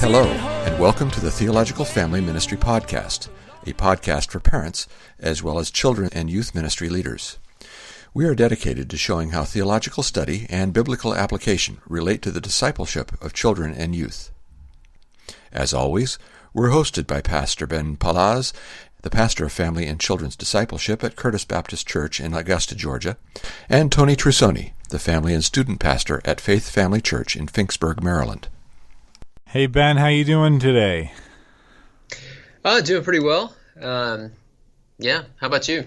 Hello, and welcome to the Theological Family Ministry Podcast, a podcast for parents as well as children and youth ministry leaders. We are dedicated to showing how theological study and biblical application relate to the discipleship of children and youth. As always, we're hosted by Pastor Ben Palaz, the pastor of family and children's discipleship at Curtis Baptist Church in Augusta, Georgia, and Tony Trusoni, the family and student pastor at Faith Family Church in Finksburg, Maryland. Hey Ben, how you doing today? Doing pretty well. Yeah, how about you?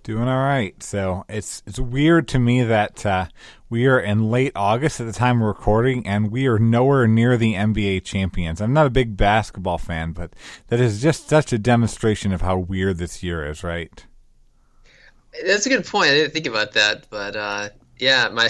Doing all right. So it's weird to me that we are in late August at the time we're recording, and we are nowhere near the NBA champions. I'm not a big basketball fan, but that is just such a demonstration of how weird this year is, right? That's a good point. I didn't think about that, but yeah, my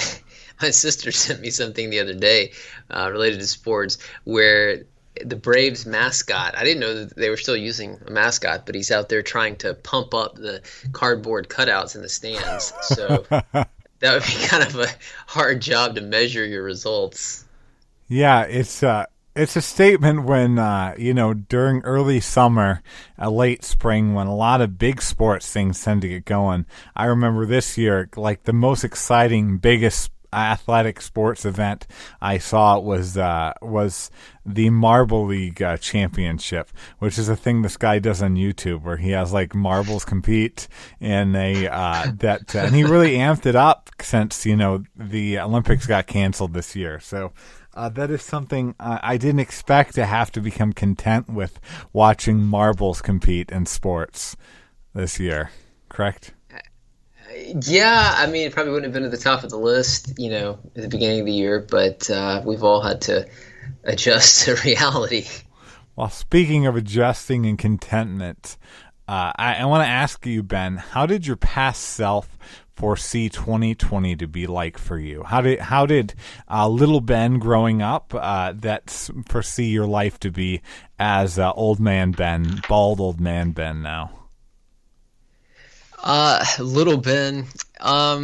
sister sent me something the other day related to sports where the Braves mascot, I didn't know that they were still using a mascot, but he's out there trying to pump up the cardboard cutouts in the stands. So that would be kind of a hard job to measure your results. Yeah, it's a statement when, during early summer, late spring, when a lot of big sports things tend to get going. I remember this year, like the most exciting, biggest athletic sports event I saw was the Marble League Championship, which is a thing this guy does on YouTube where he has like marbles compete, and and he really amped it up since the Olympics got canceled this year. So that is something I didn't expect to have to become content with watching marbles compete in sports this year. Correct? Yeah, I mean, it probably wouldn't have been at the top of the list, at the beginning of the year, but we've all had to adjust to reality. Well, speaking of adjusting and contentment, I want to ask you, Ben, how did your past self foresee 2020 to be like for you? How did little Ben growing up foresee your life to be as old man Ben, bald old man Ben now? Little Ben, at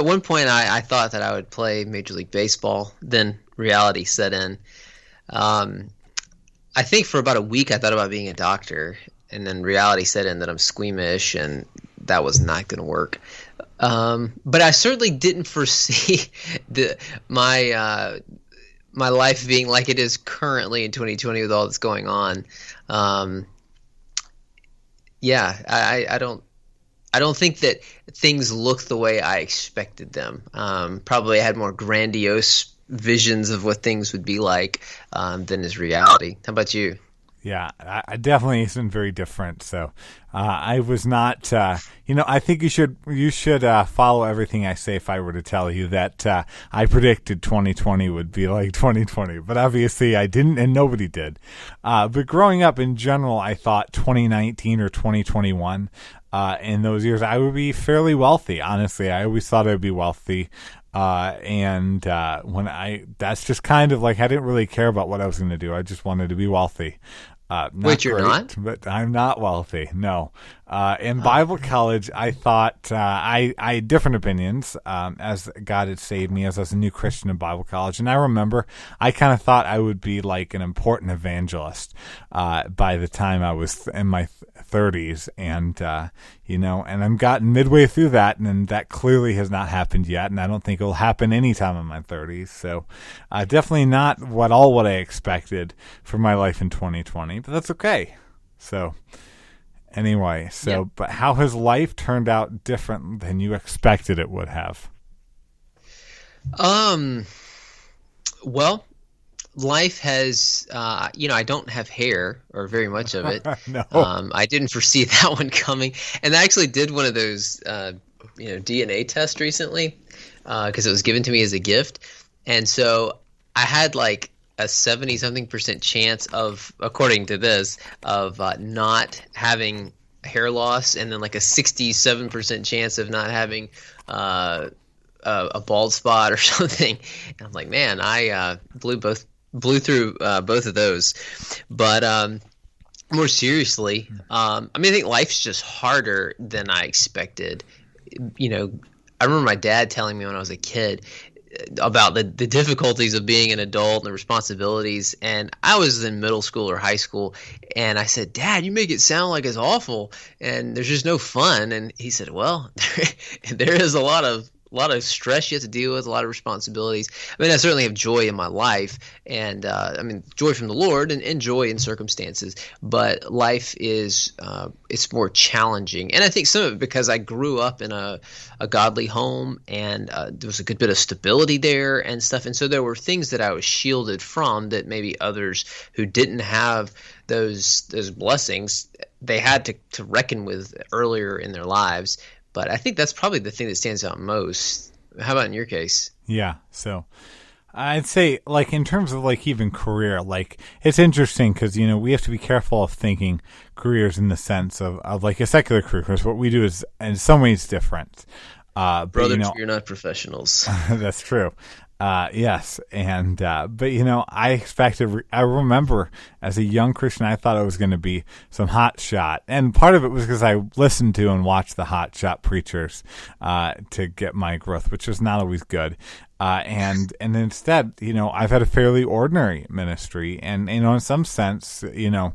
one point I thought that I would play Major League Baseball. Then reality set in. I think for about a week I thought about being a doctor, and then reality set in that I'm squeamish, and that was not going to work. But I certainly didn't foresee my life being like it is currently in 2020 with all that's going on. I don't think that things look the way I expected them. Probably I had more grandiose visions of what things would be like than is reality. How about you? Yeah, I definitely isn't very different. So I was not, I think you should follow everything I say if I were to tell you that I predicted 2020 would be like 2020. But obviously I didn't, and nobody did. But growing up in general, I thought 2019 or 2021, in those years, I would be fairly wealthy. Honestly, I always thought I'd be wealthy. That's just kind of like, I didn't really care about what I was going to do. I just wanted to be wealthy. Wait, you're not? But I'm not wealthy. No. In Bible college, I thought I had different opinions as God had saved me as I was a new Christian in Bible college. And I remember I kind of thought I would be like an important evangelist by the time I was in my 30s. And, and I'm gotten midway through that, and that clearly has not happened yet. And I don't think it will happen anytime in my 30s. So definitely not what I expected for my life in 2020, but that's okay. So anyway, yeah. But how has life turned out different than you expected it would have? Well, life has, I don't have hair, or very much of it. No. I didn't foresee that one coming. And I actually did one of those, DNA tests recently, because it was given to me as a gift. And so I had like a 70-something% chance of, according to this, of not having hair loss, and then like a 67% chance of not having a bald spot or something. And I'm like, man, I blew through both of those. But more seriously, I think life's just harder than I expected. I remember my dad telling me when I was a kid about the difficulties of being an adult and the responsibilities. And I was in middle school or high school, and I said, Dad, you make it sound like it's awful and there's just no fun. And he said, well, there is a lot of stress you have to deal with, a lot of responsibilities. I mean, I certainly have joy in my life, and joy from the Lord and joy in circumstances. But life is it's more challenging, and I think some of it because I grew up in a godly home, and there was a good bit of stability there and stuff. And so there were things that I was shielded from that maybe others who didn't have those blessings, they had to reckon with earlier in their lives. But I think that's probably the thing that stands out most. How about in your case? Yeah, so I'd say, like, in terms of, like, even career, like, it's interesting because, you know, we have to be careful of thinking careers in the sense of like, a secular career, because what we do is, in some ways, different. Brothers, you're not professionals. That's true. Yes. And, but you know, I remember as a young Christian, I thought I was going to be some hot shot. And part of it was because I listened to and watched the hot shot preachers, to get my growth, which was not always good. And instead, you know, I've had a fairly ordinary ministry and, you know, in some sense, you know,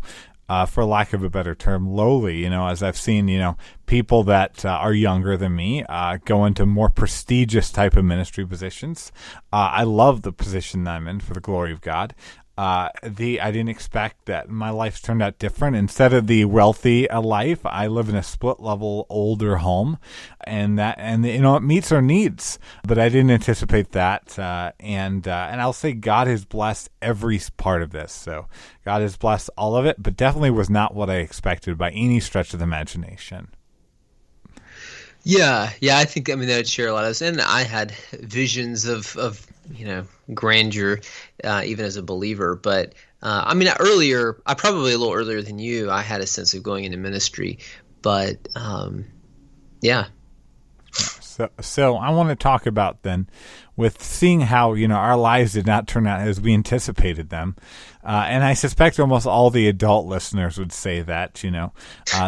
for lack of a better term, lowly, you know, as I've seen, you know, people that are younger than me go into more prestigious type of ministry positions. I love the position that I'm in for the glory of God. I didn't expect that. My life's turned out different. Instead of the wealthy life, I live in a split level older home, and you know, it meets our needs. But I didn't anticipate that, and I'll say God has blessed every part of this. So God has blessed all of it, but definitely was not what I expected by any stretch of the imagination. Yeah, I think, I mean, that would share a lot of this. And I had visions of you know, grandeur, even as a believer. But I mean, probably a little earlier than you, I had a sense of going into ministry. But yeah. So I want to talk about then, with seeing how, you know, our lives did not turn out as we anticipated them, and I suspect almost all the adult listeners would say that, you know,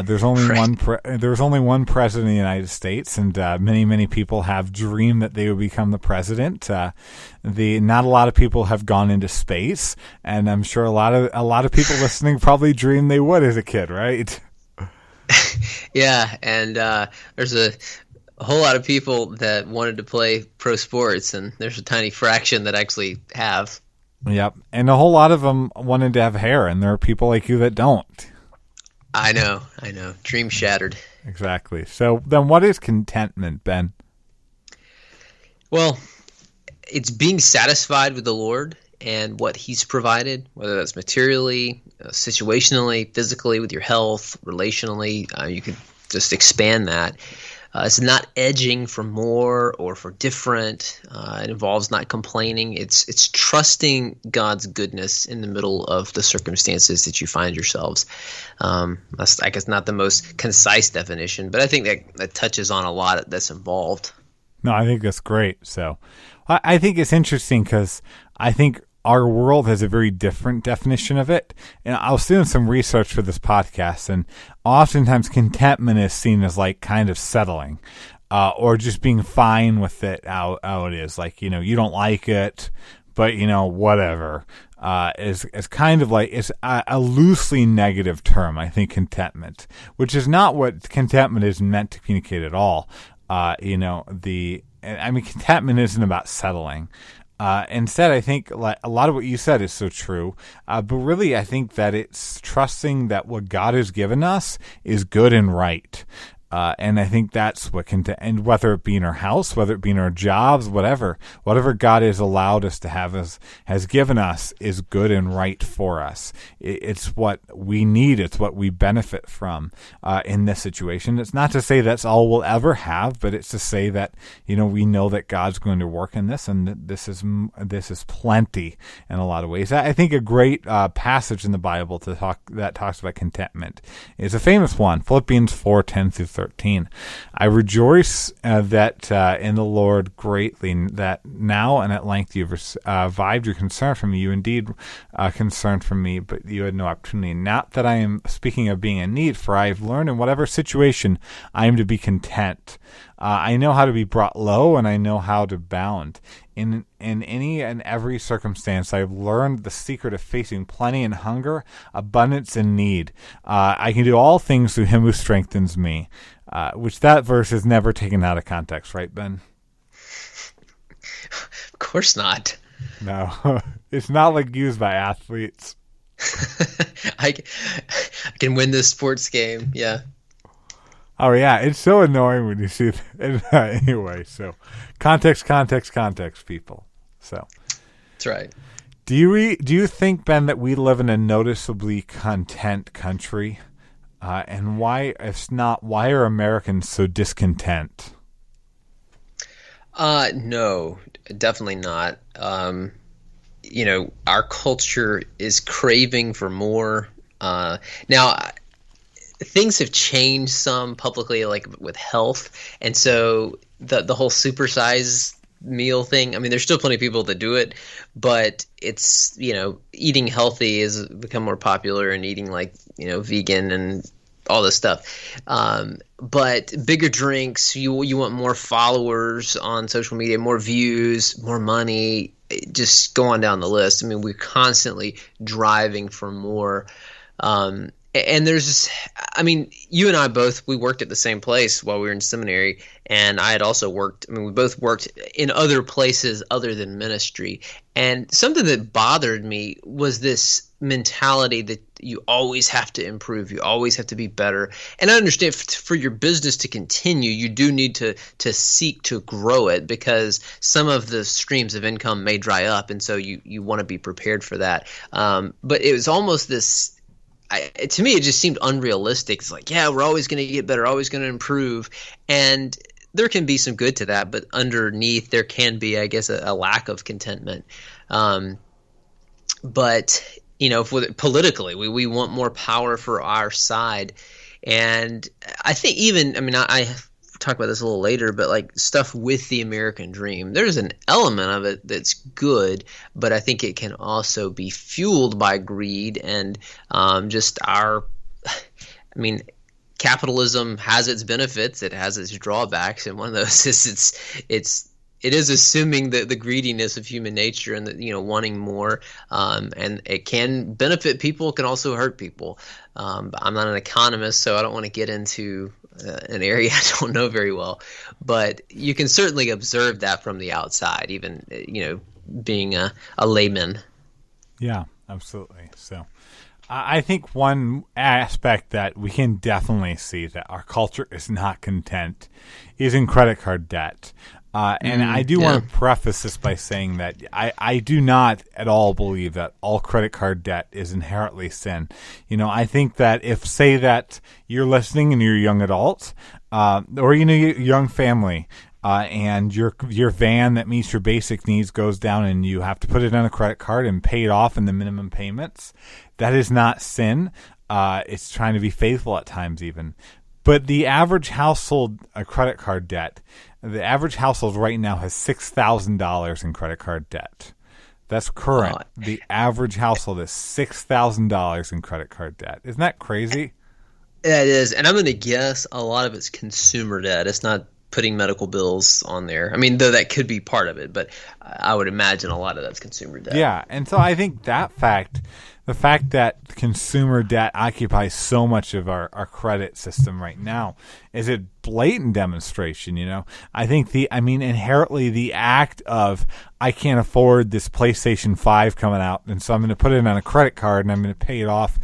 there's only there's only one president of the United States, and many people have dreamed that they would become the president. Not a lot of people have gone into space, and I'm sure a lot of people listening probably dreamed they would as a kid, right? Yeah, and there's a whole lot of people that wanted to play pro sports, and there's a tiny fraction that actually have. Yep, and a whole lot of them wanted to have hair, and there are people like you that don't. I know. Dream shattered. Exactly. So then what is contentment, Ben? Well, it's being satisfied with the Lord and what He's provided, whether that's materially, situationally, physically, with your health, relationally. You could just expand that. It's not edging for more or for different. It involves not complaining. It's trusting God's goodness in the middle of the circumstances that you find yourselves. That's, I guess, not the most concise definition, but I think that touches on a lot that's involved. No, I think that's great. So I think it's interesting because I think our world has a very different definition of it. And I was doing some research for this podcast, and oftentimes contentment is seen as like kind of settling, or just being fine with it how it is. Like, you know, you don't like it, but, you know, whatever. Is kind of like, it's a loosely negative term, I think, contentment, which is not what contentment is meant to communicate at all. Contentment isn't about settling. Instead, I think a lot of what you said is so true, but really I think that it's trusting that what God has given us is good and right. And I think that's what and whether it be in our house, whether it be in our jobs, whatever God has allowed us to have, has given us, is good and right for us. It's what we need. It's what we benefit from in this situation. It's not to say that's all we'll ever have, but it's to say that, you know, we know that God's going to work in this, and this is plenty in a lot of ways. I think a great passage in the Bible that talks about contentment is a famous one, Philippians 4:10-13. I rejoice that in the Lord greatly, that now and at length you've revived your concern for me. You indeed concerned for me, but you had no opportunity. Not that I am speaking of being in need, for I have learned in whatever situation I am to be content. I know how to be brought low, and I know how to bound. In any and every circumstance, I've learned the secret of facing plenty and hunger, abundance and need. I can do all things through him who strengthens me, which that verse is never taken out of context, right, Ben? Of course not. No, it's not like used by athletes. I can win this sports game. Yeah. Oh yeah, it's so annoying when you see it. Anyway, so context, people. So that's right. Do you think, Ben, that we live in a noticeably content country? And why, if not, why are Americans so discontent? No, definitely not. Our culture is craving for more. Now, things have changed some publicly, like with health, and so the whole supersize meal thing. I mean, there's still plenty of people that do it, but it's eating healthy has become more popular, and eating vegan and all this stuff. But bigger drinks, you want more followers on social media, more views, more money. Just go on down the list. I mean, we're constantly driving for more. And there's, you and I both, we worked at the same place while we were in seminary, and I had also worked, we both worked in other places other than ministry. And something that bothered me was this mentality that you always have to improve, you always have to be better. And I understand for your business to continue, you do need to seek to grow it, because some of the streams of income may dry up, and so you want to be prepared for that. But it was almost this, to me, it just seemed unrealistic. It's like, yeah, we're always going to get better, always going to improve. And there can be some good to that, but underneath there can be, I guess, a lack of contentment. But, politically, we want more power for our side. And I think I talk about this a little later, but like stuff with the American dream, there's an element of it that's good, but I think it can also be fueled by greed and just capitalism has its benefits, it has its drawbacks, and one of those is it is assuming the greediness of human nature, and that wanting more, and it can benefit people, it can also hurt people. But I'm not an economist, so I don't want to get into an area I don't know very well, but you can certainly observe that from the outside, even being a layman. Yeah, absolutely. So I think one aspect that we can definitely see that our culture is not content is in credit card debt. And I do want to preface this by saying that I do not at all believe that all credit card debt is inherently sin. I think that if, say that you're listening and you're a young adult, or your young family, and your van that meets your basic needs goes down, and you have to put it on a credit card and pay it off in the minimum payments, that is not sin. It's trying to be faithful at times even. But the average household credit card debt, the average household right now has $6,000 in credit card debt. That's current. The average household is $6,000 in credit card debt. Isn't that crazy? Yeah, it is. And I'm going to guess a lot of it's consumer debt. It's not putting medical bills on there. Though that could be part of it, but I would imagine a lot of that's consumer debt. Yeah, and so I think the fact that consumer debt occupies so much of our credit system right now is a blatant demonstration, I think inherently the act of, I can't afford this PlayStation 5 coming out, and so I'm going to put it on a credit card and I'm going to pay it off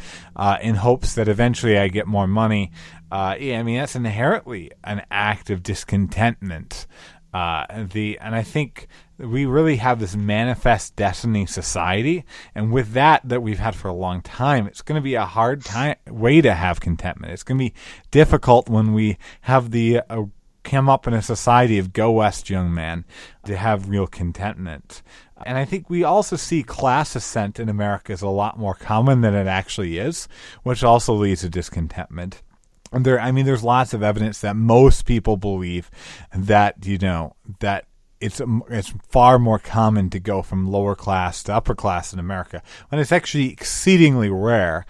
in hopes that eventually I get more money. That's inherently an act of discontentment. And I think we really have this manifest destiny society, and with that we've had for a long time, it's going to be a hard way to have contentment. It's going to be difficult when we have come up in a society of go west, young man, to have real contentment. And I think we also see class ascent in America is a lot more common than it actually is, which also leads to discontentment. And there's lots of evidence that most people believe that, that it's far more common to go from lower class to upper class in America, when it's actually exceedingly rare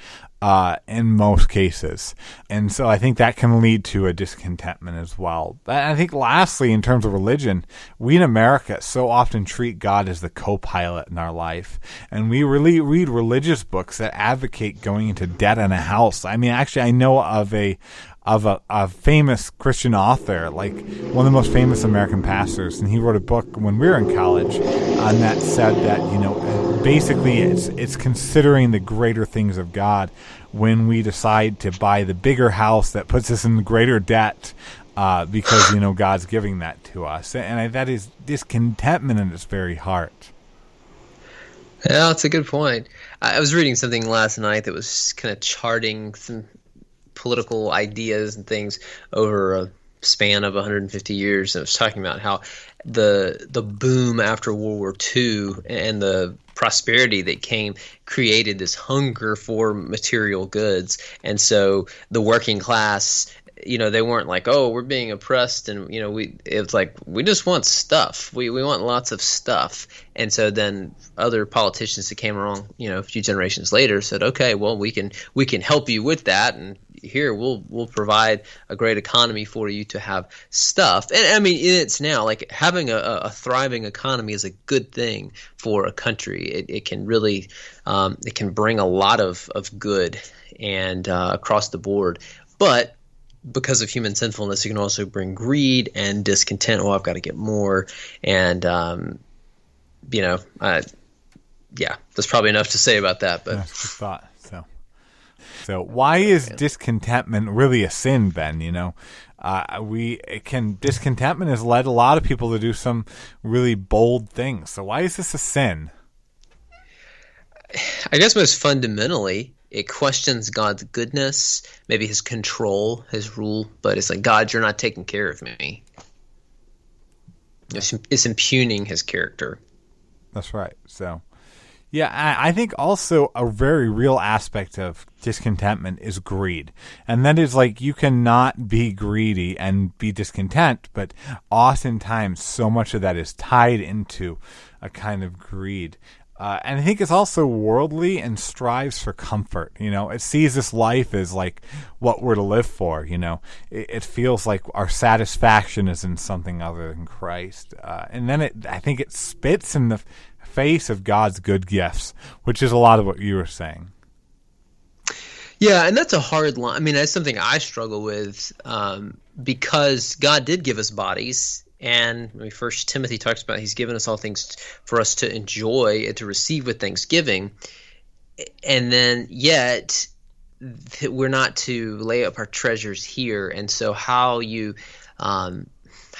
in most cases. And so I think that can lead to a discontentment as well. But I think lastly, in terms of religion, we in America so often treat God as the co-pilot in our life. And we really read religious books that advocate going into debt on a house. I mean, actually, I know of a famous Christian author, like one of the most famous American pastors, and he wrote a book when we were in college that said that, basically it's considering the greater things of God when we decide to buy the bigger house that puts us in greater debt because God's giving that to us, and that is discontentment in its very heart. Yeah, that's a good point. I was reading something last night that was kind of charting some political ideas and things over a span of 150 years, and it was talking about how the boom after World War II and the prosperity that came created this hunger for material goods. And so the working class, they weren't like, oh, we're being oppressed, and it's like, we just want stuff. We want lots of stuff. And so then other politicians that came along, a few generations later said, okay, well, we can help you with that, and here we'll provide a great economy for you to have stuff. And I mean, it's now like having a thriving economy is a good thing for a country. It can really it can bring a lot of good and across the board. But because of human sinfulness, it can also bring greed and discontent. Oh, I've got to get more. And yeah, that's probably enough to say about that. But that's a thought. So why is discontentment really a sin, Ben? Discontentment has led a lot of people to do some really bold things. So why is this a sin? I guess most fundamentally, it questions God's goodness, maybe his control, his rule, but it's like, God, you're not taking care of me. It's impugning his character. That's right. So, yeah, I think also a very real aspect of discontentment is greed. And that is like, you cannot be greedy and be discontent, but oftentimes so much of that is tied into a kind of greed. And I think it's also worldly and strives for comfort. It sees this life as like what we're to live for. It feels like our satisfaction is in something other than Christ. And then I think it spits in the face of God's good gifts, which is a lot of what you were saying. Yeah, and that's a hard line. I mean, that's something I struggle with because God did give us bodies. And First Timothy talks about he's given us all things for us to enjoy and to receive with thanksgiving. And then yet we're not to lay up our treasures here. And so how you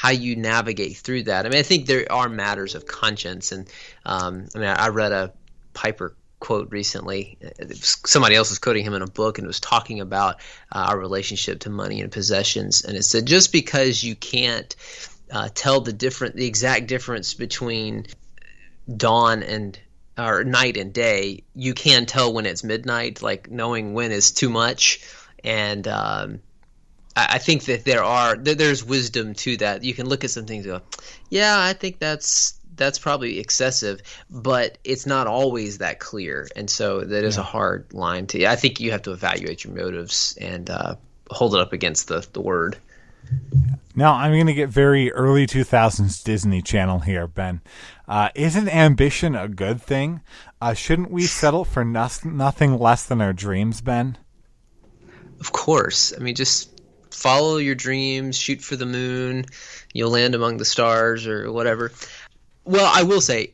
navigate through that. I mean, I think there are matters of conscience. And I read a Piper quote recently. Somebody else was quoting him in a book, and it was talking about our relationship to money and possessions. And it said, just because you can't tell the exact difference between dawn or night and day, you can tell when it's midnight. Like, knowing when is too much. And I think that there's wisdom to that. You can look at some things and go, yeah, I think that's probably excessive, but it's not always that clear. And so that is a hard line to. I think you have to evaluate your motives and hold it up against the word. Now, I'm going to get very early 2000s Disney Channel here, Ben. Isn't ambition a good thing? Shouldn't we settle for nothing less than our dreams, Ben? Of course. I mean, just follow your dreams, shoot for the moon, you'll land among the stars or whatever. Well, I will say,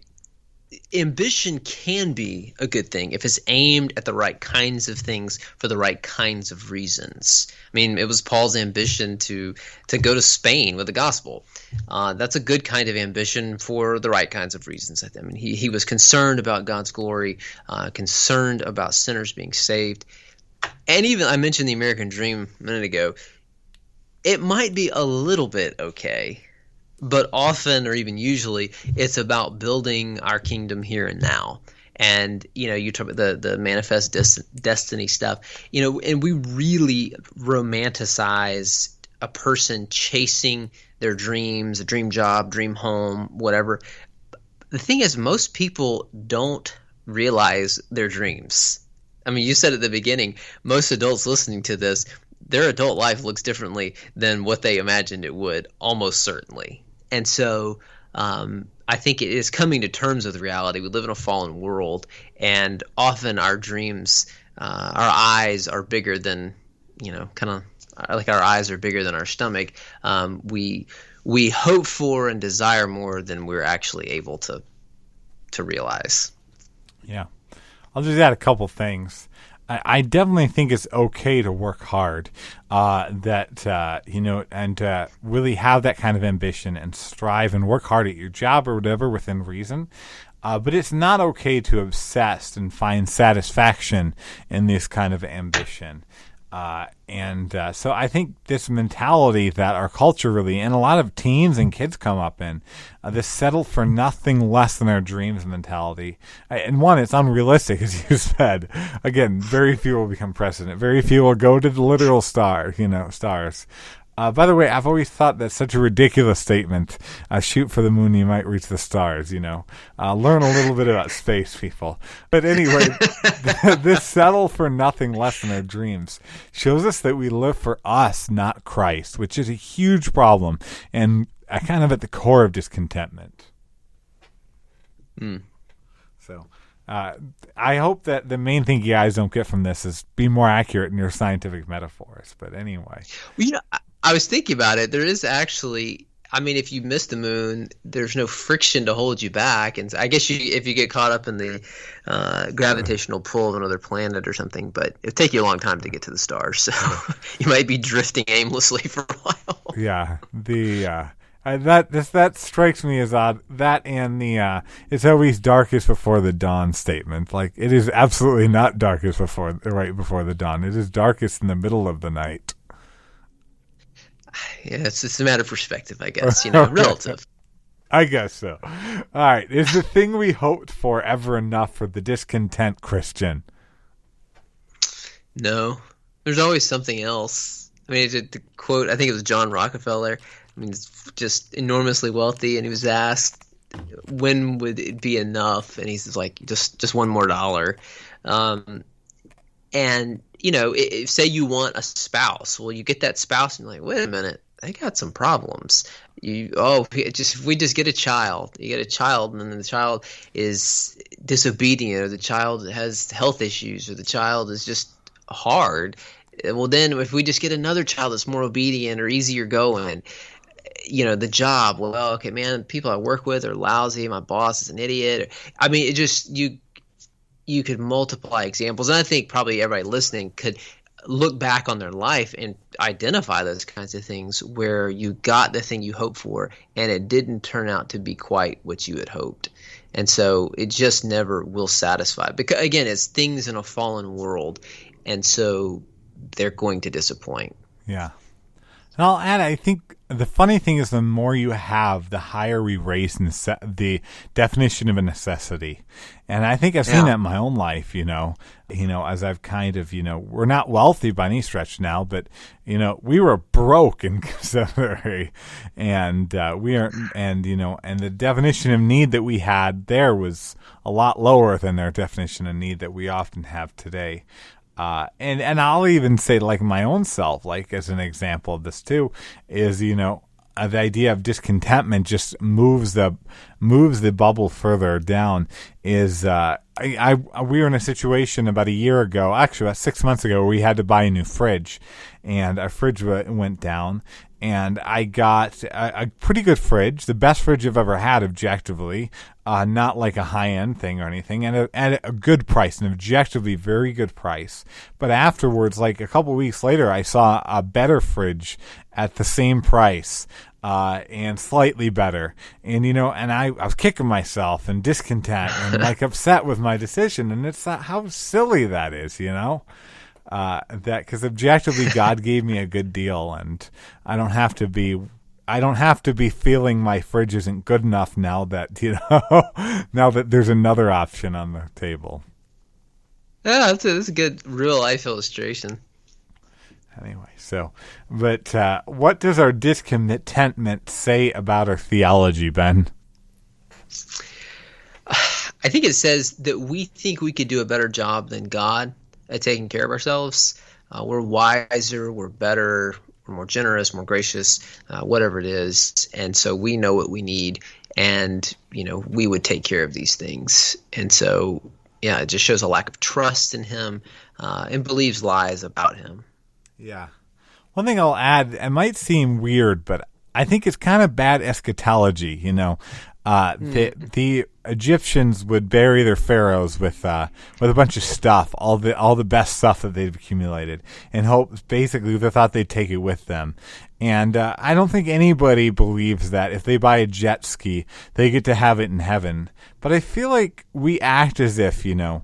ambition can be a good thing if it's aimed at the right kinds of things for the right kinds of reasons. I mean, it was Paul's ambition to go to Spain with the gospel. That's a good kind of ambition for the right kinds of reasons. I mean, he was concerned about God's glory, concerned about sinners being saved. And even, I mentioned the American dream a minute ago, it might be a little bit okay, but often, or even usually, it's about building our kingdom here and now. And, you talk about the manifest destiny stuff, and we really romanticize a person chasing their dreams, a dream job, dream home, whatever. The thing is, most people don't realize their dreams. I mean, you said at the beginning, most adults listening to this, their adult life looks differently than what they imagined it would, almost certainly. And so I think it is coming to terms with reality. We live in a fallen world, and often our dreams, our eyes are bigger than, kind of like our eyes are bigger than our stomach. We hope for and desire more than we're actually able to realize. Yeah. I'll just add a couple things. I definitely think it's okay to work hard, and really have that kind of ambition and strive and work hard at your job or whatever within reason. But it's not okay to obsess and find satisfaction in this kind of ambition. So I think this mentality that our culture really, and a lot of teens and kids come up in, this settle for nothing less than our dreams mentality. And one, it's unrealistic, as you said. Again, very few will become president. Very few will go to the literal stars. By the way, I've always thought that's such a ridiculous statement. Shoot for the moon, you might reach the stars, Learn a little bit about space, people. But anyway, this settle for nothing less than our dreams shows us that we live for us, not Christ, which is a huge problem and kind of at the core of discontentment. So I hope that the main thing you guys don't get from this is be more accurate in your scientific metaphors. But anyway. Well, I was thinking about it. There is actually, if you miss the moon, there's no friction to hold you back. And I guess if you get caught up in the gravitational pull of another planet or something, but it'd take you a long time to get to the stars. So you might be drifting aimlessly for a while. Yeah. That strikes me as odd. That and the it's always darkest before the dawn statement. Like, it is absolutely not darkest right before the dawn. It is darkest in the middle of the night. Yeah, it's a matter of perspective, I guess. Relative. I guess so. All right. Is the thing we hoped for ever enough for the discontent Christian? No. There's always something else. The quote, I think it was John Rockefeller. He's just enormously wealthy, and he was asked, when would it be enough? And he's like, just one more dollar. Say you want a spouse. Well, you get that spouse, and you're like, wait a minute, they got some problems. If we just get a child. You get a child, and then the child is disobedient, or the child has health issues, or the child is just hard. Well, then if we just get another child that's more obedient or easier going, the job. Well, okay, man, people I work with are lousy. My boss is an idiot. You could multiply examples. And I think probably everybody listening could look back on their life and identify those kinds of things where you got the thing you hoped for and it didn't turn out to be quite what you had hoped. And so it just never will satisfy. Because, again, it's things in a fallen world, and so they're going to disappoint. Yeah. And I'll add, I think the funny thing is the more you have, the higher we raise the definition of a necessity. And I think I've seen that in my own life, as I've kind of, we're not wealthy by any stretch now, but, we were broke in seminary, and and the definition of need that we had there was a lot lower than their definition of need that we often have today. And I'll even say, like, my own self, like, as an example of this too, is, the idea of discontentment just moves the bubble further down. Is we were in a situation about a year ago, actually about 6 months ago, where we had to buy a new fridge, and our fridge went down. And I got a pretty good fridge, the best fridge I've ever had objectively, not like a high-end thing or anything, and at a good price, an objectively very good price. But afterwards, like a couple weeks later, I saw a better fridge at the same price, and slightly better. And, and I was kicking myself and discontent and like upset with my decision. And it's how silly that is, because objectively God gave me a good deal, and I don't have to be feeling my fridge isn't good enough now that now that there's another option on the table. Yeah, that's a good real life illustration. Anyway, but what does our discontentment say about our theology, Ben? I think it says that we think we could do a better job than God at taking care of ourselves. We're wiser, we're better, we're more generous, more gracious, whatever it is. And so we know what we need, and, we would take care of these things. And so, it just shows a lack of trust in him, and believes lies about him. Yeah. One thing I'll add, it might seem weird, but I think it's kind of bad eschatology, The Egyptians would bury their pharaohs with a bunch of stuff, all the best stuff that they've accumulated, and basically they thought they'd take it with them. And I don't think anybody believes that if they buy a jet ski, they get to have it in heaven. But I feel like we act as if, the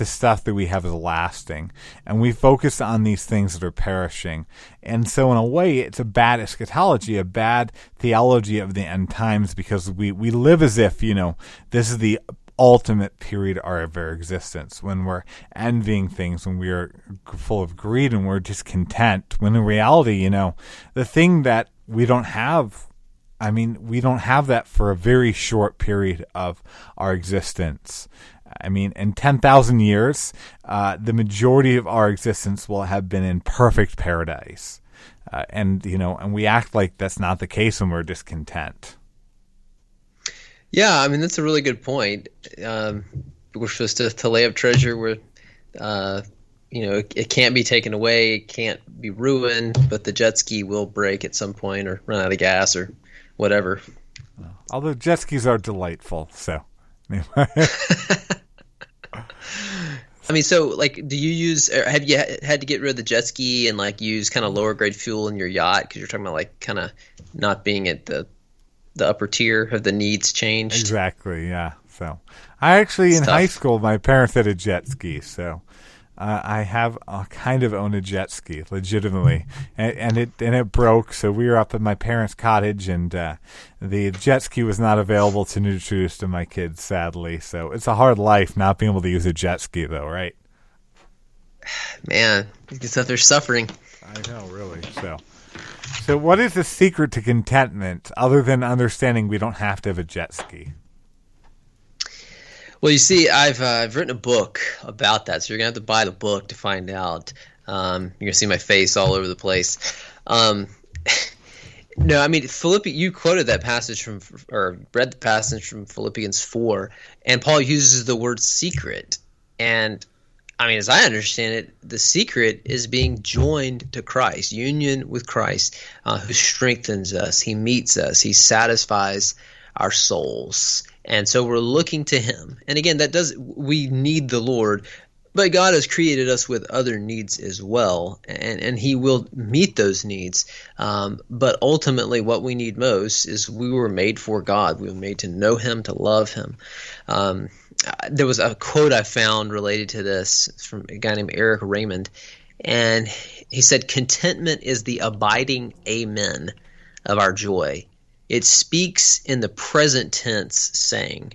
stuff that we have is lasting, and we focus on these things that are perishing. And so in a way, it's a bad eschatology, a bad theology of the end times, because we live as if, this is the ultimate period of our existence, when we're envying things, when we are full of greed and we're discontent, when in reality, the thing that we don't have, we don't have that for a very short period of our existence. In 10,000 years, the majority of our existence will have been in perfect paradise. And we act like that's not the case when we're discontent. Yeah, that's a really good point. We're supposed to lay up treasure where, it can't be taken away, it can't be ruined, but the jet ski will break at some point or run out of gas or whatever. Although jet skis are delightful, so anyway. Do you use, have you had to get rid of the jet ski and use kind of lower grade fuel in your yacht? Because you're talking about kind of not being at the upper tier. Have the needs changed? Exactly, yeah. So I actually, in high school, my parents had a jet ski, so I have kind of own a jet ski, legitimately, and it broke. So we were up at my parents' cottage, and the jet ski was not available to introduce to my kids, sadly. So it's a hard life not being able to use a jet ski, though, right? Man, it's out there suffering. I know, really. So what is the secret to contentment, other than understanding we don't have to have a jet ski? Well, you see, I've written a book about that, so you're gonna have to buy the book to find out. You're gonna see my face all over the place. No, you quoted that passage read the passage from Philippians 4, and Paul uses the word secret. And as I understand it, the secret is being joined to Christ, union with Christ, who strengthens us, he meets us, he satisfies our souls. And so we're looking to him. And again, we need the Lord, but God has created us with other needs as well, and he will meet those needs. But ultimately what we need most is we were made for God. We were made to know him, to love him. There was a quote I found related to this from a guy named Eric Raymond, and he said, "Contentment is the abiding amen of our joy. It speaks in the present tense, saying,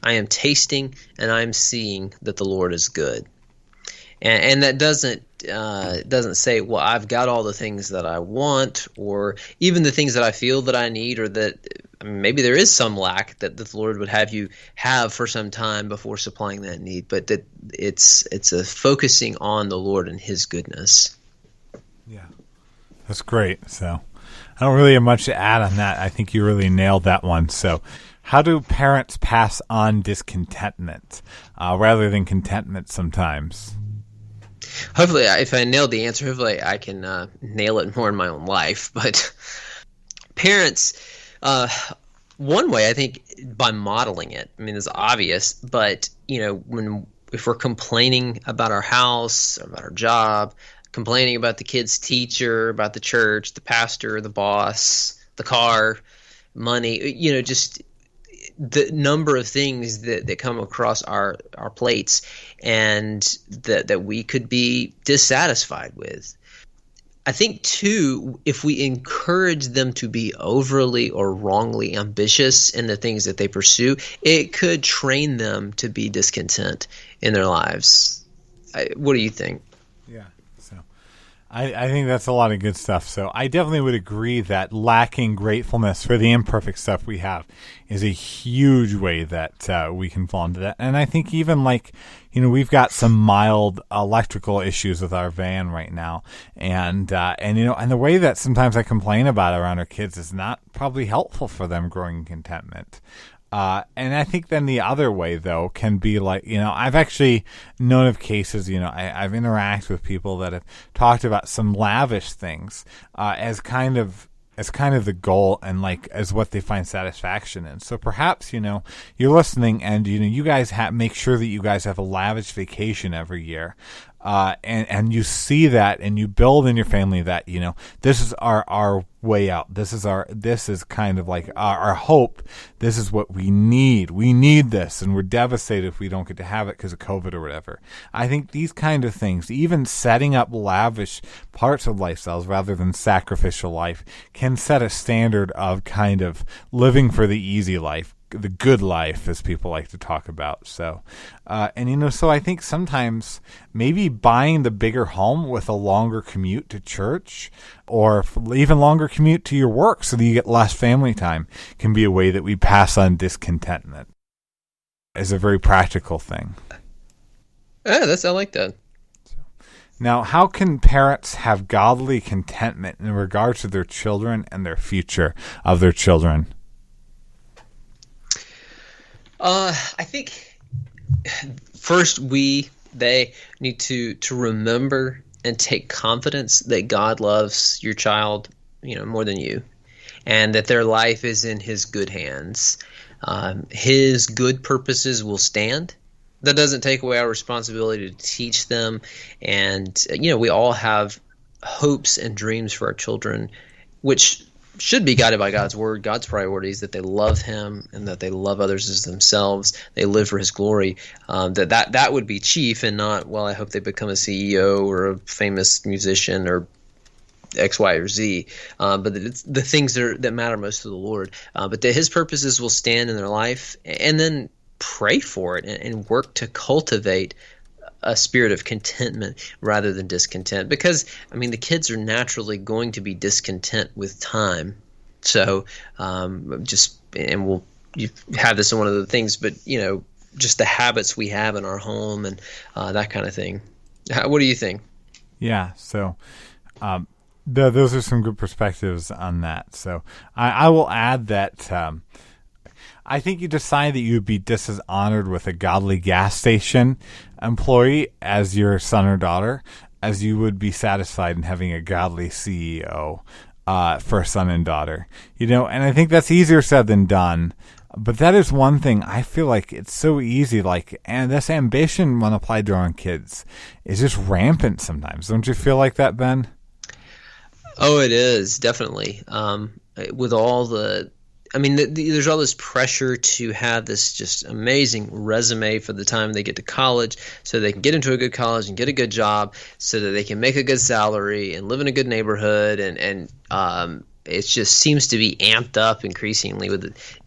I am tasting and I am seeing that the Lord is good." And that doesn't say, well, I've got all the things that I want, or even the things that I feel that I need, or that maybe there is some lack that the Lord would have you have for some time before supplying that need. But that it's a focusing on the Lord and his goodness. Yeah, that's great. So I don't really have much to add on that. I think you really nailed that one. So how do parents pass on discontentment rather than contentment sometimes? Hopefully, if I nailed the answer, hopefully I can nail it more in my own life. But parents, one way, I think, by modeling it. It's obvious, but if we're complaining about our house, about our job, complaining about the kid's teacher, about the church, the pastor, the boss, the car, money, just the number of things that come across our plates, and that we could be dissatisfied with. I think, too, if we encourage them to be overly or wrongly ambitious in the things that they pursue, it could train them to be discontent in their lives. What do you think? Yeah. So I think that's a lot of good stuff. So I definitely would agree that lacking gratefulness for the imperfect stuff we have is a huge way that we can fall into that. And I think even we've got some mild electrical issues with our van right now. And the way that sometimes I complain about around our kids is not probably helpful for them growing in contentment. And I think then the other way, though, can be I've actually known of cases, I've interacted with people that have talked about some lavish things as kind of the goal and as what they find satisfaction in. So perhaps, you're listening and, you guys make sure that you guys have a lavish vacation every year. And you see that and you build in your family that, this is our way out. This is kind of like our hope. This is what we need. We need this. And we're devastated if we don't get to have it because of COVID or whatever. I think these kind of things, even setting up lavish parts of lifestyles rather than sacrificial life, can set a standard of kind of living for the easy life, the good life, as people like to talk about. So I think sometimes maybe buying the bigger home with a longer commute to church or even longer commute to your work so that you get less family time can be a way that we pass on discontentment as a very practical thing. Yeah, I like that. Now, how can parents have godly contentment in regards to their children and their future of their children? I think first they need to remember and take confidence that God loves your child, more than you, and that their life is in His good hands. His good purposes will stand. That doesn't take away our responsibility to teach them, and we all have hopes and dreams for our children, which should be guided by God's word, God's priorities, that they love Him and that they love others as themselves. They live for His glory. That would be chief, and not, well, I hope they become a CEO or a famous musician or X, Y, or Z. But it's the things that matter most to the Lord. But that His purposes will stand in their life, and then pray for it and work to cultivate a spirit of contentment rather than discontent, because the kids are naturally going to be discontent with time. So you have this in one of the things, but just the habits we have in our home and that kind of thing. What do you think? Yeah. So those are some good perspectives on that. So I will add that I think you decide that you would be just as honored with a godly gas station employee as your son or daughter as you would be satisfied in having a godly CEO for a son and daughter. And I think that's easier said than done. But that is one thing I feel like it's so easy, and this ambition when applied to our own kids is just rampant sometimes. Don't you feel like that, Ben? Oh, it is, definitely. With all there's all this pressure to have this just amazing resume for the time they get to college, so they can get into a good college and get a good job, so that they can make a good salary and live in a good neighborhood, and it just seems to be amped up increasingly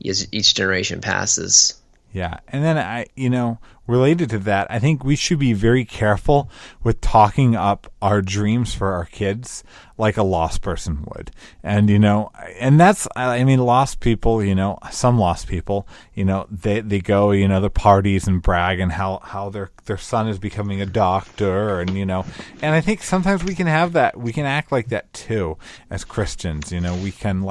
as each generation passes. Yeah, and then related to that, I think we should be very careful with talking up our dreams for our kids like a lost person would. And, and that's, lost people, some lost people, they go, the parties and brag and how their son is becoming a doctor and I think sometimes we can have that. We can act like that too as Christians. We can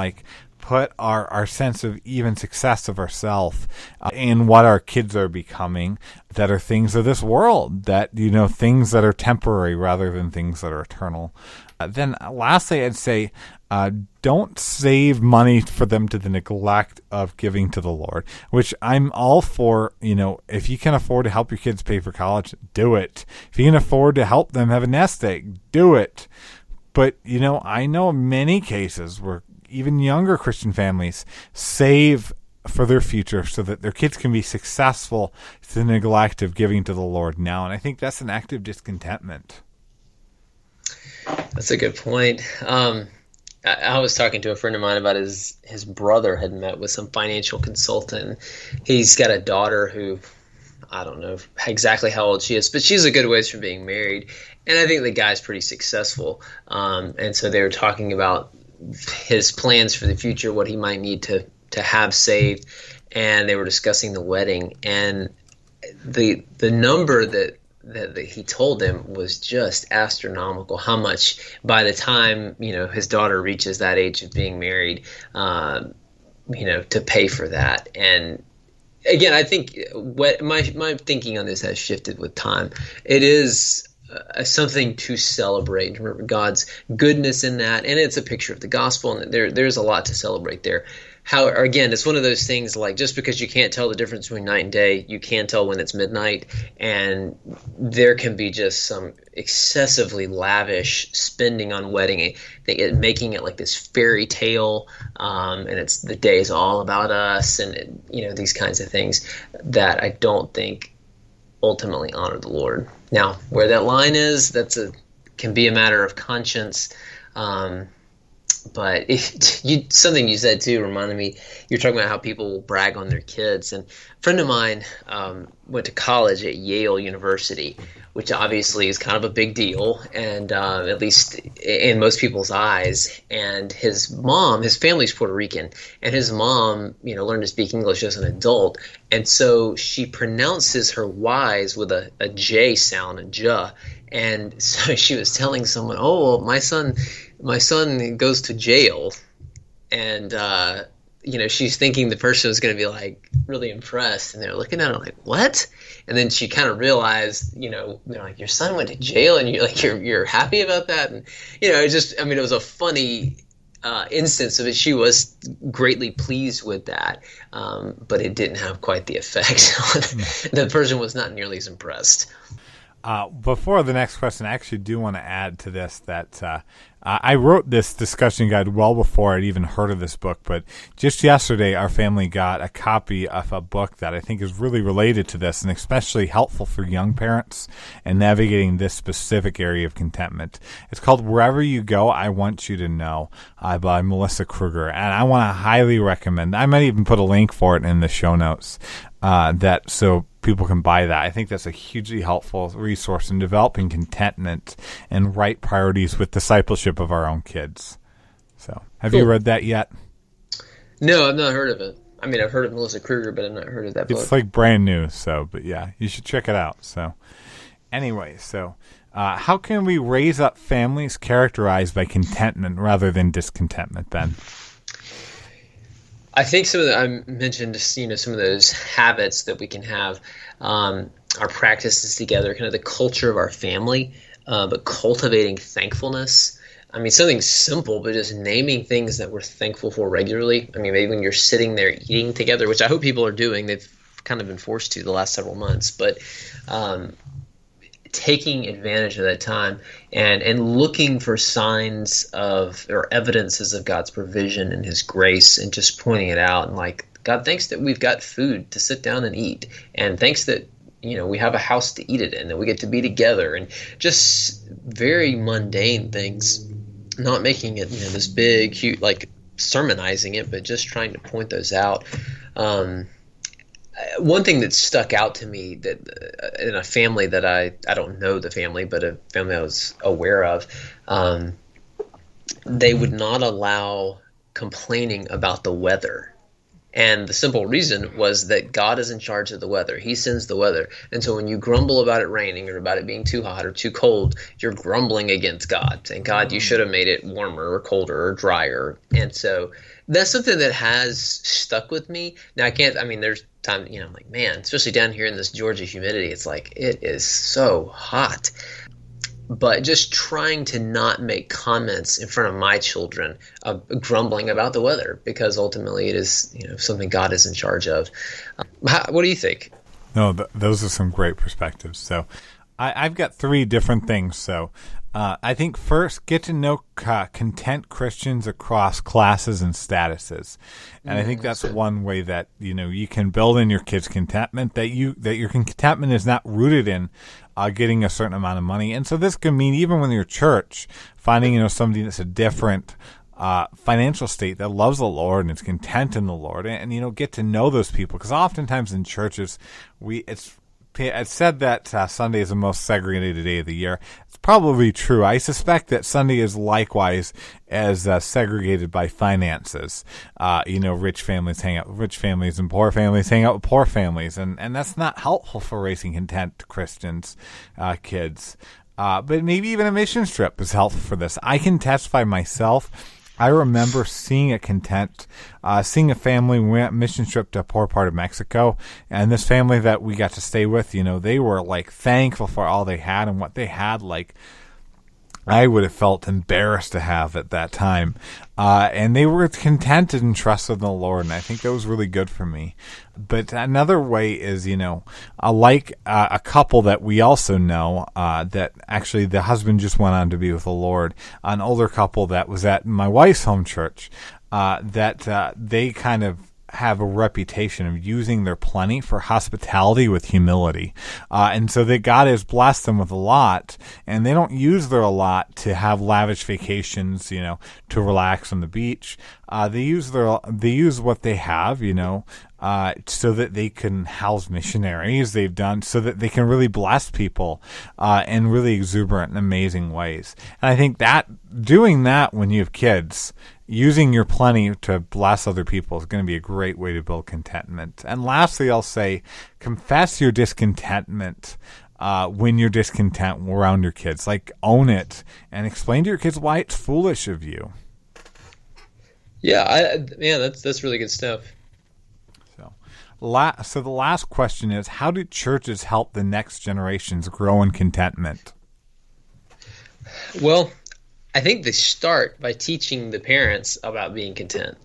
put our sense of even success of ourselves in what our kids are becoming that are things of this world, that, things that are temporary rather than things that are eternal. Then lastly, I'd say don't save money for them to the neglect of giving to the Lord, which I'm all for. If you can afford to help your kids pay for college, do it. If you can afford to help them have a nest egg, do it. But, I know many cases where even younger Christian families save for their future so that their kids can be successful to the neglect of giving to the Lord now. And I think that's an act of discontentment. That's a good point. I was talking to a friend of mine about his brother had met with some financial consultant. He's got a daughter who, I don't know exactly how old she is, but she's a good ways from being married. And I think the guy's pretty successful. And so they were talking about his plans for the future, what he might need to have saved. And they were discussing the wedding. And the number that he told them was just astronomical, how much by the time, his daughter reaches that age of being married, to pay for that. And again, I think what my thinking on this has shifted with time. It is something to celebrate. Remember God's goodness in that, and it's a picture of the gospel, and there's a lot to celebrate there. Again, it's one of those things like just because you can't tell the difference between night and day, you can tell when it's midnight, and there can be just some excessively lavish spending on wedding, making it like this fairy tale, and it's the day is all about us, and these kinds of things that I don't think ultimately honor the Lord. Now, where that line is, can be a matter of conscience. But something you said too reminded me. You're talking about how people will brag on their kids, and a friend of mine went to college at Yale University, which obviously is kind of a big deal, and at least in most people's eyes. And his family's Puerto Rican, and his mom, learned to speak English as an adult, and so she pronounces her Y's with a J sound, a J. And so she was telling someone, "Oh, well, my son goes to jail," and she's thinking the person was going to be like really impressed, and they're looking at her like, "What?" And then she kind of realized, they're like, "Your son went to jail, and you're happy about that?" And it was a funny instance of it. She was greatly pleased with that, but it didn't have quite the effect. The person was not nearly as impressed. Before the next question, I actually do want to add to this that I wrote this discussion guide well before I'd even heard of this book, but just yesterday our family got a copy of a book that I think is really related to this and especially helpful for young parents in navigating this specific area of contentment. It's called Wherever You Go, I Want You to Know by Melissa Kruger, and I want to highly recommend. I might even put a link for it in the show notes so people can buy that. I think that's a hugely helpful resource in developing contentment and right priorities with discipleship of our own kids. So, have you read that yet? No, I've not heard of it. I mean, I've heard of Melissa Kruger, but I've not heard of that book. It's like brand new, but yeah, you should check it out. So, anyway, how can we raise up families characterized by contentment rather than discontentment, Ben? I think I mentioned, some of those habits that we can have, our practices together, kind of the culture of our family, but cultivating thankfulness. I mean, something simple, but just naming things that we're thankful for regularly. I mean, maybe when you're sitting there eating together, which I hope people are doing, they've kind of been forced to the last several months, but taking advantage of that time and looking for signs of or evidences of God's provision and his grace and just pointing it out and like, God, thanks that we've got food to sit down and eat, and thanks that we have a house to eat it in, that we get to be together, and just very mundane things, not making it this big huge like sermonizing it, but just trying to point those out. One thing that stuck out to me that in a family that I don't know the family, but a family I was aware of, they would not allow complaining about the weather. And the simple reason was that God is in charge of the weather. He sends the weather. And so when you grumble about it raining or about it being too hot or too cold, you're grumbling against God, saying, God, you should have made it warmer or colder or drier. And so that's something that has stuck with me. Now, there's time, I'm like, man, especially down here in this Georgia humidity, it's like, it is so hot. But just trying to not make comments in front of my children grumbling about the weather, because ultimately it is something God is in charge of. What do you think? No, those are some great perspectives. So I've got three different things. So I think first, get to know content Christians across classes and statuses. And I think that's one way that you can build in your kids' contentment, that your contentment is not rooted in getting a certain amount of money. And so this can mean even when you're church, finding somebody that's a different financial state that loves the Lord and is content in the Lord, and get to know those people, because oftentimes in churches It said that Sunday is the most segregated day of the year. It's probably true. I suspect that Sunday is likewise as segregated by finances. Rich families hang out with rich families and poor families hang out with poor families. And that's not helpful for raising content Christians, kids. But maybe even a mission trip is helpful for this. I can testify myself. I remember seeing a family. We went mission trip to a poor part of Mexico, and this family that we got to stay with, they were like thankful for all they had, and what they had, like, I would have felt embarrassed to have at that time. And they were contented and trusted in the Lord, and I think that was really good for me. But another way is, like a couple that we also know, that actually the husband just went on to be with the Lord, an older couple that was at my wife's home church, that they kind of have a reputation of using their plenty for hospitality with humility. And so that God has blessed them with a lot, and they don't use their a lot to have lavish vacations, to relax on the beach. They use what they have, so that they can house missionaries they've done, so that they can really bless people in really exuberant and amazing ways. And I think that doing that when you have kids, using your plenty to bless other people, is going to be a great way to build contentment. And lastly, I'll say, confess your discontentment when you're discontent around your kids. Like, own it and explain to your kids why it's foolish of you. Yeah, that's really good stuff. So the last question is, how do churches help the next generations grow in contentment? Well, I think they start by teaching the parents about being content,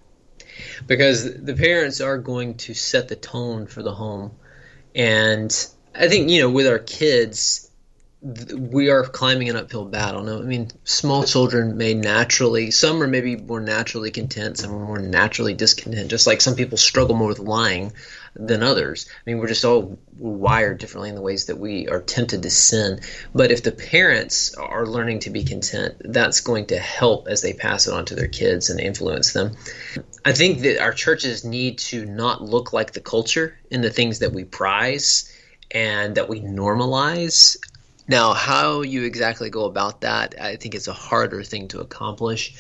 because the parents are going to set the tone for the home. And I think, with our kids, we are climbing an uphill battle. Now, I mean, small children some are maybe more naturally content, some are more naturally discontent, just like some people struggle more with lying than others. I mean, we're just all wired differently in the ways that we are tempted to sin. But if the parents are learning to be content, that's going to help as they pass it on to their kids and influence them. I think that our churches need to not look like the culture in the things that we prize and that we normalize. Now, how you exactly go about that, I think it's a harder thing to accomplish.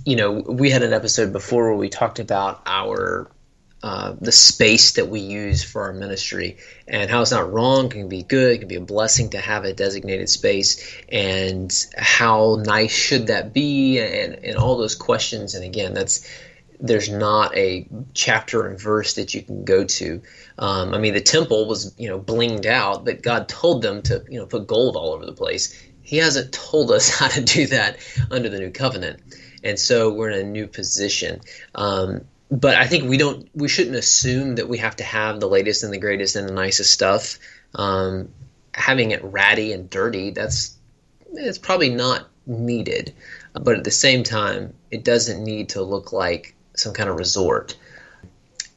We had an episode before where we talked about the space that we use for our ministry, and how it's not wrong, it can be good, it can be a blessing to have a designated space, and how nice should that be, and all those questions. And again, there's not a chapter and verse that you can go to. The temple was, blinged out, but God told them to, put gold all over the place. He hasn't told us how to do that under the new covenant. And so we're in a new position. But I think we shouldn't assume that we have to have the latest and the greatest and the nicest stuff. Having it ratty and dirty, it's probably not needed. But at the same time, it doesn't need to look like some kind of resort.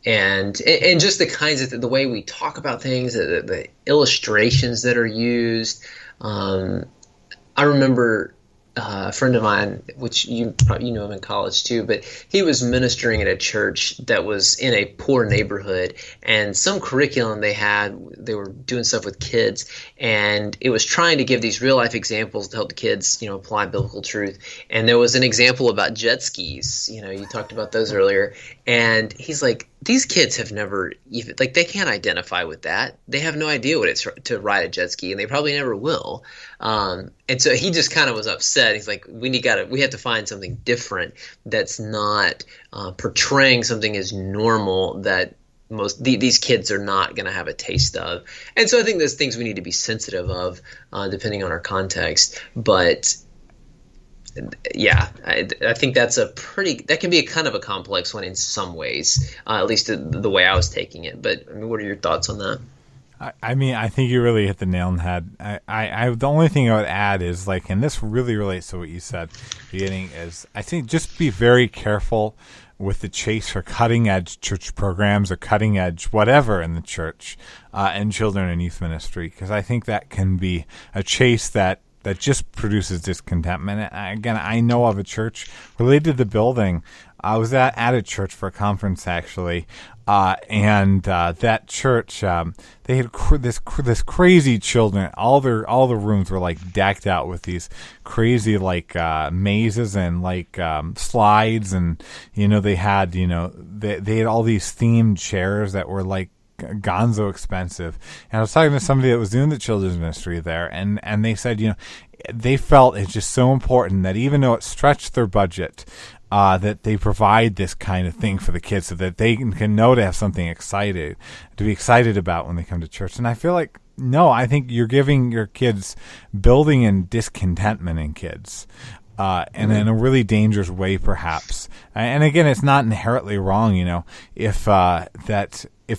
And just the kinds of the way we talk about things, the illustrations that are used. I remember a friend of mine, which you know him in college too, but he was ministering at a church that was in a poor neighborhood, and some curriculum they were doing stuff with kids, and it was trying to give these real life examples to help the kids, apply biblical truth. And there was an example about jet skis. You talked about those earlier, and he's like, these kids have never even, they can't identify with that. They have no idea what it's to ride a jet ski, and they probably never will. And so he just kind of was upset. He's like, we have to find something different that's not portraying something as normal that these kids are not going to have a taste of. And so I think there's things we need to be sensitive of, depending on our context. But yeah, I think that can be a kind of a complex one in some ways, at least the way I was taking it. But what are your thoughts on that? I think you really hit the nail on the head. The only thing I would add is, and this really relates to what you said at the beginning, is I think just be very careful with the chase for cutting-edge church programs or cutting-edge whatever in the church and children and youth ministry, because I think that can be a chase that just produces discontentment. Again, I know of a church related to the building. I was at a church for a conference, actually, And that church, they had this crazy children. All the rooms were like decked out with these crazy like mazes and like slides, and they had they had all these themed chairs that were like gonzo expensive. And I was talking to somebody that was doing the children's ministry there, and they said they felt it's just so important that even though it stretched their budget, that they provide this kind of thing for the kids so that they can know to have something to be excited about when they come to church. And I feel like, no, I think you're giving your kids, building in discontentment in kids, and in a really dangerous way, perhaps. And again, it's not inherently wrong, if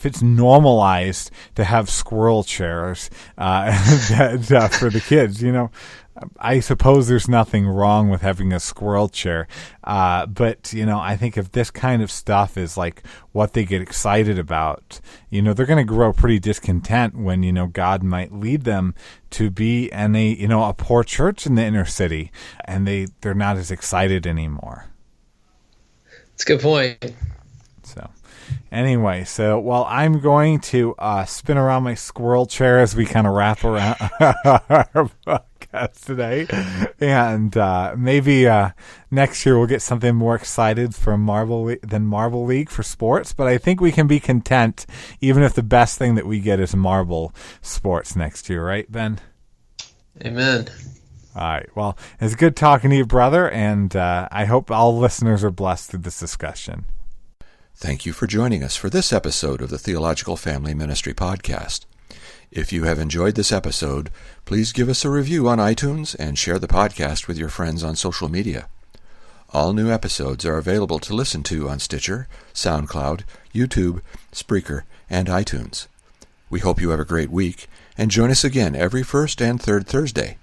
it's normalized to have squirrel chairs for the kids, I suppose there's nothing wrong with having a squirrel chair. But, I think if this kind of stuff is like what they get excited about, they're going to grow pretty discontent when, God might lead them to be in a poor church in the inner city, and they're not as excited anymore. That's a good point. So anyway, I'm going to spin around my squirrel chair as we kind of wrap around our podcast today, and maybe next year we'll get something more excited from Marble League for sports. But I think we can be content even if the best thing that we get is Marble sports next year, right, Ben? Amen. All right. Well, it's good talking to you, brother, and I hope all listeners are blessed through this discussion. Thank you for joining us for this episode of the Theological Family Ministry Podcast. If you have enjoyed this episode, please give us a review on iTunes and share the podcast with your friends on social media. All new episodes are available to listen to on Stitcher, SoundCloud, YouTube, Spreaker, and iTunes. We hope you have a great week, and join us again every first and third Thursday.